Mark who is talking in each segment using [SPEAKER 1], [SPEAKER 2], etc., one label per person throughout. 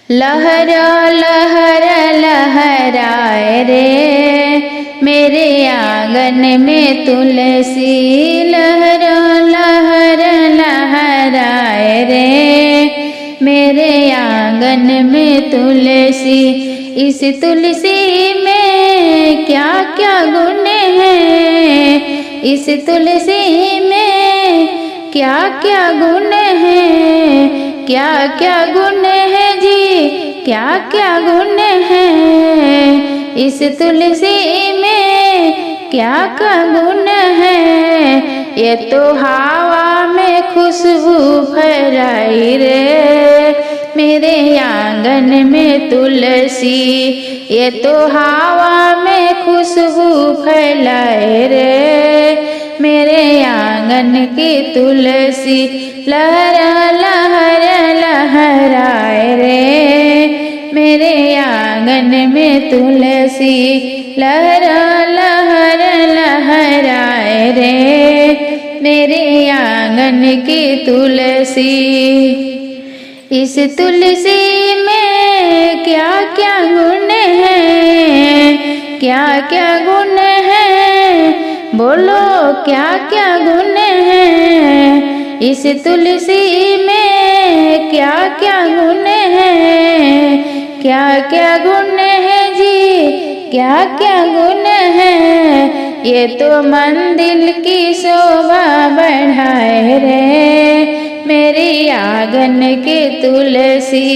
[SPEAKER 1] लहरा लहरा लहराए रे मेरे आंगन में तुलसी। लहरा लहरा लहराए रे मेरे आंगन में तुलसी। इस तुलसी में क्या क्या गुण हैं, इस तुलसी में क्या क्या गुण हैं, क्या क्या गुण है जी, क्या क्या गुण है। इस तुलसी में क्या क्या गुण है। ये तो हवा में खुशबू फैलाई रे मेरे आंगन में तुलसी। ये तो हवा में खुशबू फैलाए रे मेरे आंगन की तुलसी। लहरा लहरा लहराए रे मेरे आंगन में तुलसी। लहरा लहरा लहराए रे मेरे आंगन की तुलसी। इस तुलसी में क्या क्या गुण हैं, क्या क्या गुण हैं, बोलो क्या क्या गुण हैं। इस तुलसी में क्या क्या गुण हैं, क्या क्या गुण है जी, क्या क्या गुण है। ये तो मंदिर की शोभा बढ़ाए रे मेरी आंगन की तुलसी।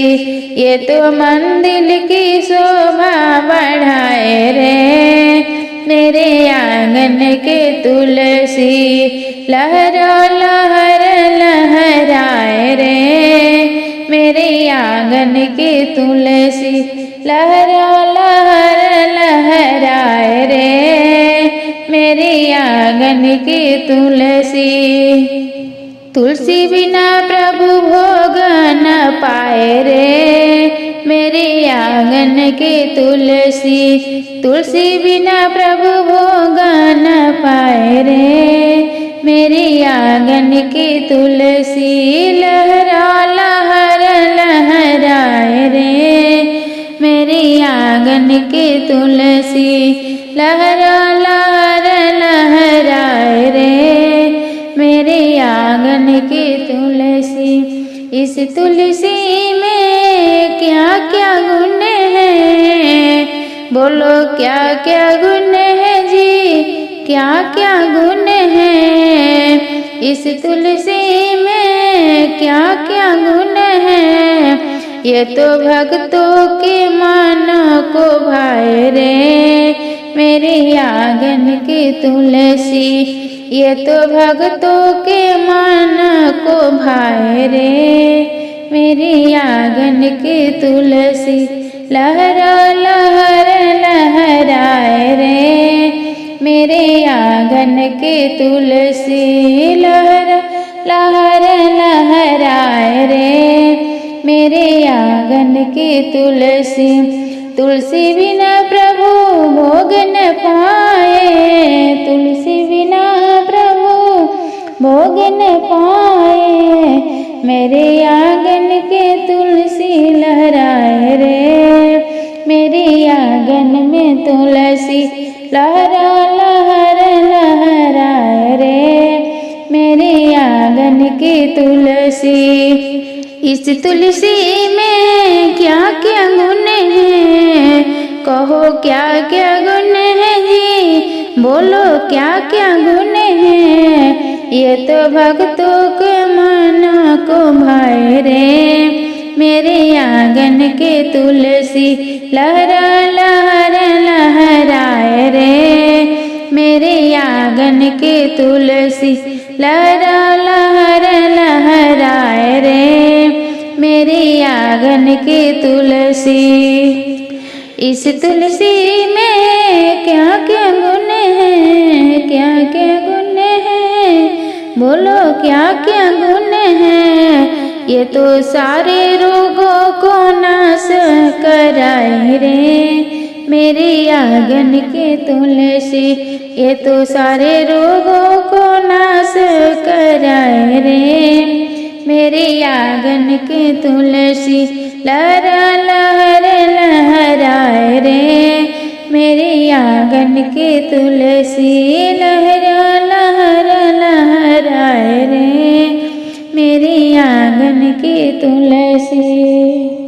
[SPEAKER 1] ये तो मंदिर की शोभा बढ़ाए रे मेरे आंगन की तुलसी। लहरा लहरा लहराए रे मेरे आंगन की तुलसी। लहरा लहरा लहराए रे मेरे आंगन की तुलसी। तुलसी बिना प्रभु भोग न पाए रे मेरे आंगन की तुलसी। तुलसी बिना प्रभु भोग न पाए रे मेरे आंगन की तुलसी। लहरा लहरा लहराए रे मेरे आंगन की तुलसी। लहरा लहरा लहराए रे मेरे आंगन की तुलसी। इस तुलसी में क्या क्या गुण हैं, बोलो क्या क्या गुण है जी, क्या क्या गुण है। इस तुलसी में क्या क्या गुण है। ये तो भक्तों के मन को भाए रे मेरे आंगन की तुलसी। ये तो भक्तों के मन को भाए रे मेरी आंगन की तुलसी। लहरा लहरा लहराए रे मेरे आंगन की तुलसी। लहरा लहरा लहराए रे मेरे आंगन की तुलसी। तुलसी बिना प्रभु भोग न पाए, तुलसी बिना प्रभु भोग न पाए। मेरे आंगन के तुलसी लहराए रे मेरे आंगन में तुलसी। लहरा लहरा लहराए रे मेरे आंगन की तुलसी। इस तुलसी में क्या क्या गुण हैं, कहो क्या क्या गुण है जी, बोलो क्या क्या गुण है। ये तो भक्तों के मन को भाए रे मेरे आंगन के तुलसी। लहरा लहरा लहराए रे मेरे आंगन के तुलसी। लहरा लहरा लहराए रे मेरे आंगन के तुलसी। इस तुलसी में क्या क्या गुण हैं, क्या क्या गुण हैं, बोलो क्या क्या गुण हैं। ये तो सारे रोगों को नाश कराए रे मेरे आंगन के तुलसी। ये तो सारे रोगों को नाश कराए रे मेरे आंगन की तुलसी लहरा लहर लहराए रे। मेरे आंगन की तुलसी लहरा लहर लहराए रे। मेरे आंगन की तुलसी।